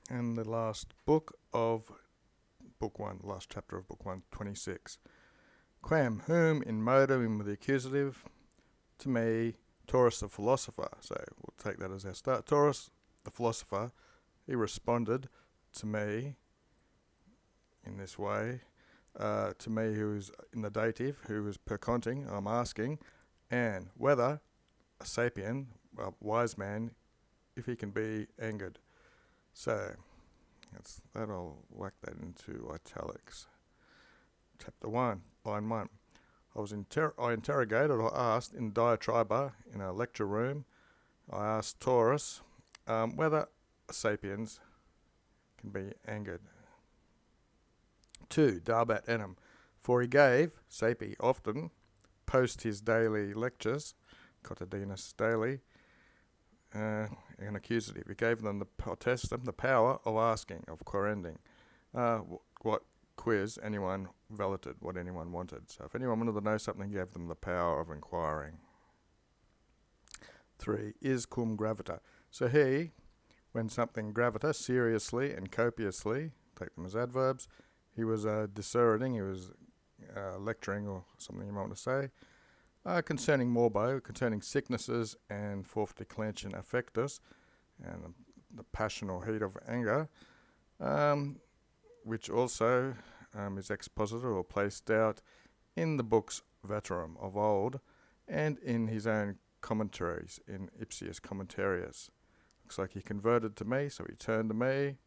and the last book of Book 1, last chapter of Book 1, 26. Quam, whom in modum with the accusative, to me, Taurus the philosopher. So we'll take that as our start. Taurus the philosopher, he responded to me in this way. To me, who is in the dative, who is perconting, I'm asking, and whether a sapien, a wise man, if he can be angered. So that. I'll whack that into italics. Chapter 1, line 1. I interrogated or asked in diatriba in a lecture room. I asked Taurus whether sapiens can be angered. 2. Dabat enim. For he gave, sapi often, post his daily lectures, cottadinus daily, an accusative. He gave them the power of asking, of querending, what quiz anyone validated, what anyone wanted. So if anyone wanted to know something, he gave them the power of inquiring. 3. Is cum gravita. So he, when something gravita, seriously and copiously, take them as adverbs, he was disserting, he was lecturing or something you might want to say, concerning morbo, concerning sicknesses and fourth declension affectus, and the passion or heat of anger, which also is exposited or placed out in the books Veterum of old and in his own commentaries in Ipsius Commentarius. Looks like he converted to me, so he turned to me,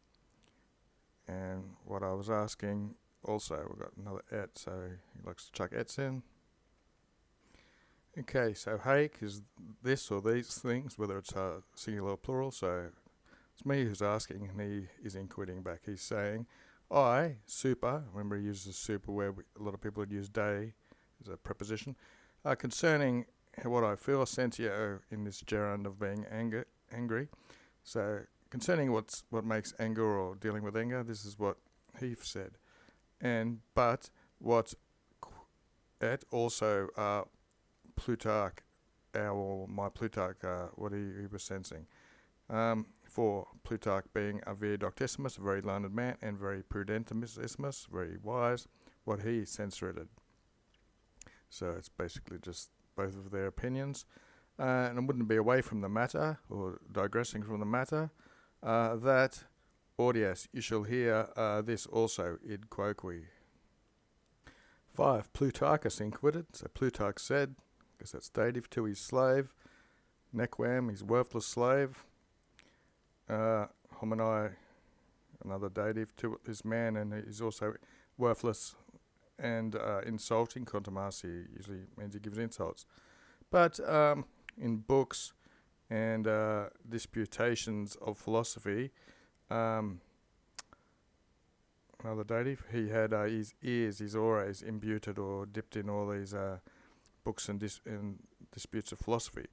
and what I was asking also, we've got another et, so he likes to chuck ets in. Okay, so hake is this or these things, whether it's singular or plural, so it's me who's asking and he is inquiring back. He's saying, I, super, remember he uses super where a lot of people would use day as a preposition, concerning what I feel, sentio, in this gerund of being angry. So concerning what makes anger or dealing with anger, this is what he said. But what et also Plutarch, my Plutarch, what he was sensing. For Plutarch being a vir doctissimus, a very learned man, and very prudentissimus, very wise, what he censored. So it's basically just both of their opinions. And it wouldn't be away from the matter, or digressing from the matter, that audias, you shall hear this also, id quoque. 5. Plutarchus inquired, so Plutarch said, because that's dative, to his slave, nequam, his worthless slave, homini, another dative, to his man, and he's also worthless and insulting. Contumasi usually means he gives insults. But in books and disputations of philosophy, another dative, he had his ears, his aurae, imbued or dipped in all these books and disputes of philosophy.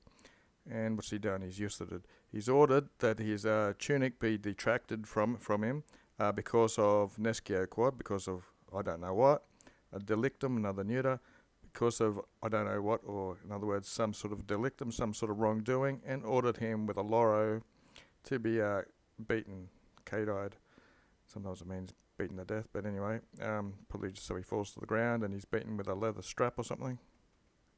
And what's he done? He's usurted. He's ordered that his tunic be detracted from him because of nescio quod, because of I don't know what, a delictum, another neuter, because of I don't know what, or in other words, some sort of delictum, some sort of wrongdoing, and ordered him with a loro to be beaten, cadide. Sometimes it means beaten to death, but anyway, probably just so he falls to the ground and he's beaten with a leather strap or something.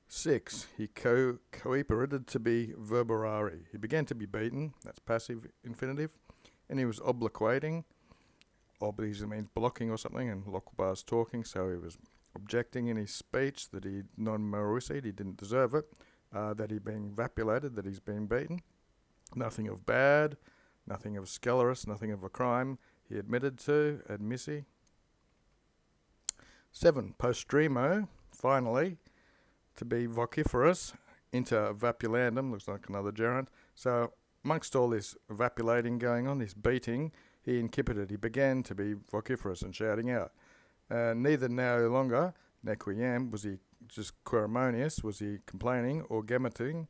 6. He cooperated to be verberari. He began to be beaten, that's passive infinitive, and he was obliquating. Obliques means blocking or something, and loquabar's talking, so he was objecting in his speech that he non-merucid, he didn't deserve it, that he being vapulated, that he's being beaten. Nothing of bad, nothing of sceleris, nothing of a crime he admitted to, admissi. 7. Postremo, finally, to be vociferous, inter vapulandum, looks like another gerund. So amongst all this vapulating going on, this beating, he incipited, he began to be vociferous and shouting out. Neither no longer, nequiam, was he just queremonious, was he complaining, or gemmeting,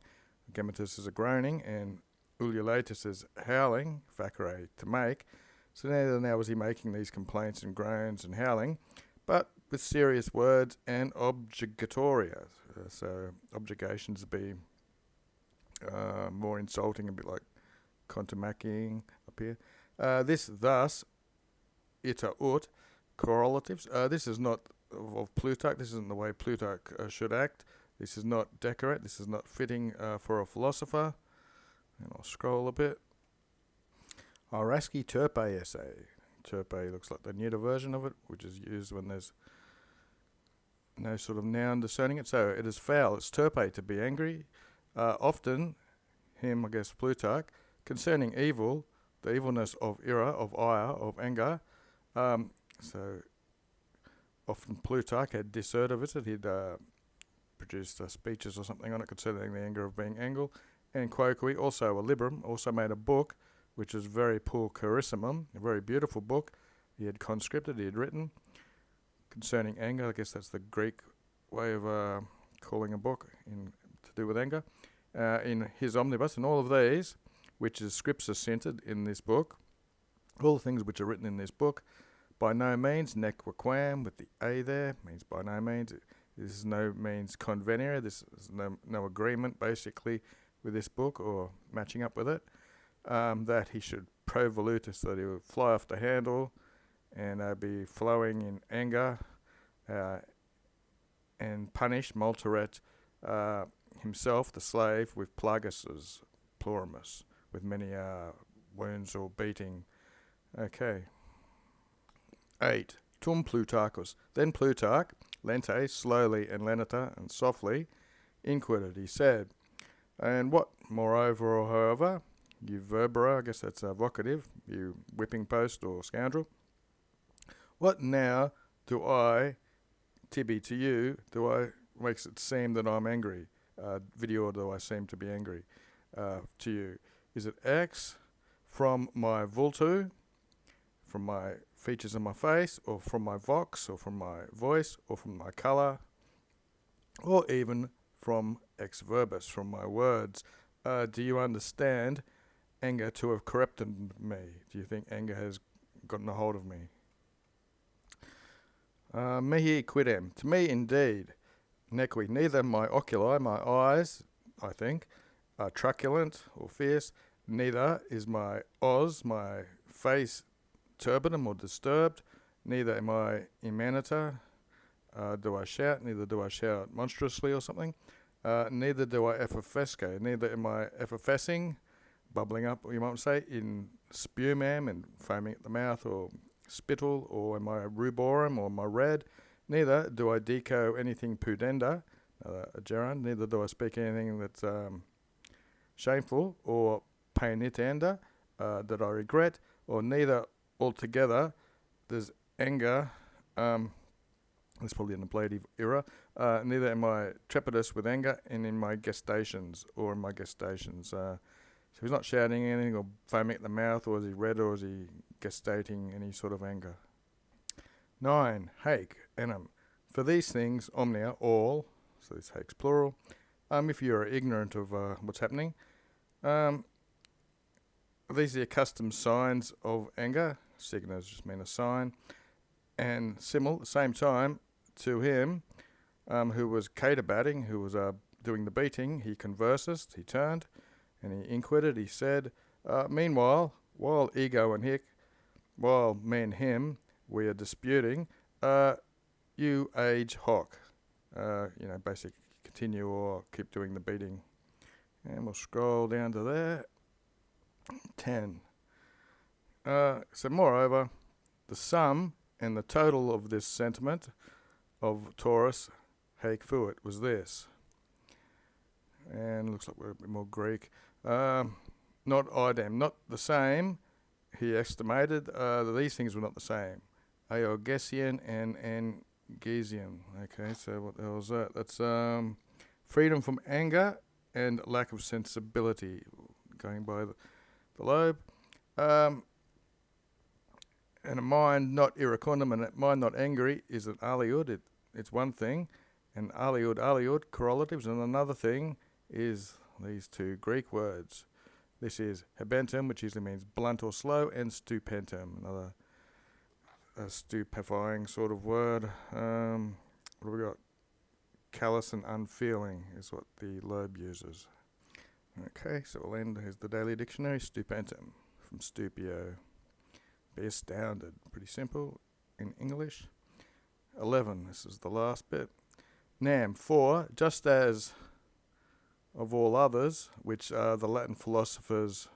gemmetus is a groaning, and ululatus is howling, facere, to make. So neither now was he making these complaints and groans and howling, but with serious words and objurgatoria. So objurgations be more insulting, a bit like contumacying up here. This thus, ita ut, correlatives. This is not of Plutarch. This isn't the way Plutarch should act. This is not decorate. This is not fitting for a philosopher. And I'll scroll a bit. Araski Turpe essay. Turpe looks like the neuter version of it, which is used when there's no sort of noun discerning it. So it is foul. It's Turpe to be angry. Often, him, I guess, Plutarch, concerning evil, the evilness of ira, of ire, of anger. So often Plutarch had disserted it. He'd produced speeches or something on it concerning the anger of being angry. And Quoque, also a Librum, also made a book, which is very pulcherrissimum, a very beautiful book. He had conscripted, he had written, concerning anger. I guess that's the Greek way of calling a book to do with anger. In his omnibus, and all of these, which is scripture centered in this book, all the things which are written in this book, by no means, nequaquam, with the A there, means by no means. This is no means convenire. This is no agreement, basically, with this book or matching up with it. That he should provolutus, that he would fly off the handle and be flowing in anger and punish multeret himself, the slave, with plaguses, plurimus, with many wounds or beating. Okay. 8. Tum Plutarchus. Then Plutarch, lente, slowly, and lenita, and softly, inquired, he said, and what, moreover or however, you verbera, I guess that's a vocative, you whipping post or scoundrel, what now do I, Tibby, to you, makes it seem that I'm angry? Video, do I seem to be angry to you? Is it X from my vultu, from my features of my face, or from my vox, or from my voice, or from my colour, or even from ex verbis, from my words? Do you understand anger to have corrupted me? Do you think anger has gotten a hold of me? Mihi quidem. To me, indeed. Nequi. Neither my oculi, my eyes, I think, are truculent or fierce. Neither is my os, my face, turbidum or disturbed. Neither am I immanita. Do I shout? Neither do I shout monstrously or something. Neither do I effervesce. Neither am I effervescing, bubbling up, you might say, in spumam and foaming at the mouth, or spittle, or am I ruborum, or am I red? Neither do I deco anything pudenda, a gerund. Neither do I speak anything that's shameful, or painitanda, that I regret, or neither altogether there's anger, that's probably in the ablative era, neither am I trepidous with anger and in my gestations, or in my gestations. So he's not shouting anything or foaming at the mouth, or is he red, or is he gestating any sort of anger? 9. Haec, enim. For these things, omnia, all, so this haec's plural, if you are ignorant of what's happening, these are the accustomed signs of anger. Signas just mean a sign. And simul, at the same time, to him, who was caterbatting, who was doing the beating, he converses, he turned, and he inquired, he said, meanwhile, while ego and hic, while me and him, we are disputing, you age hoc, basically continue or keep doing the beating. And we'll scroll down to there. 10. So moreover, the sum and the total of this sentiment of Taurus haec fuit was this. And looks like we're a bit more Greek. Not idem, not the same. He estimated that these things were not the same. Aeogesian and Angesian. Okay, so what the hell is that? That's freedom from anger and lack of sensibility, going by the lobe. And a mind not iracundum and a mind not angry is an aliud. It's one thing. And aliud, correlatives. And another thing is these two Greek words. This is hebentum, which usually means blunt or slow, and stupentum, another stupefying sort of word. What have we got? Callous and unfeeling is what the lobe uses. Okay, so we'll end. Here's the Daily Dictionary, stupentum, from stupio. be astounded. Pretty simple in English. 11, this is the last bit. Nam, for, just as of all others, which the Latin philosophers,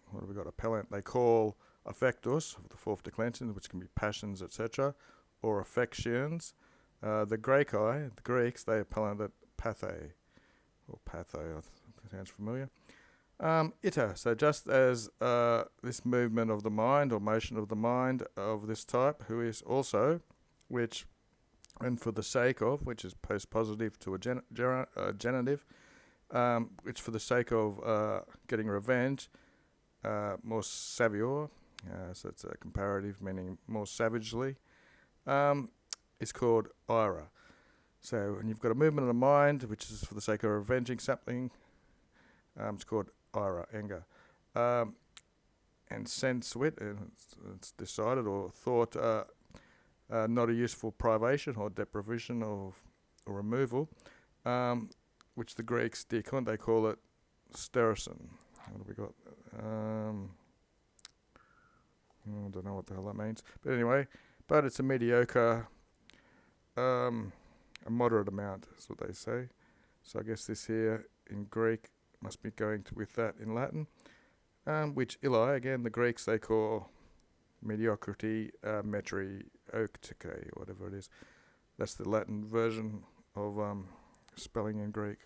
what have we got, appellant, they call affectus, the fourth declension, which can be passions, etc., or affections. The Greeks, they appellant it pathe, or patho, sounds familiar. Ita, so just as this movement of the mind or motion of the mind of this type, who is also, which, and for the sake of, which is post-positive to a genitive, which for the sake of getting revenge, more savior, so it's a comparative meaning more savagely, is called ira. So when you've got a movement of the mind, which is for the sake of avenging something, it's called ira, anger. And sensuit, and it's decided or thought not a useful privation or deprivation or removal, which the Greeks, they call it sterison. What have we got? I don't know what the hell that means. But anyway, but it's a mediocre, a moderate amount is what they say. So I guess this here in Greek must be going with that in Latin, which Eli, again, the Greeks, they call mediocrity, metrioktike, or whatever it is. That's the Latin version of spelling in Greek.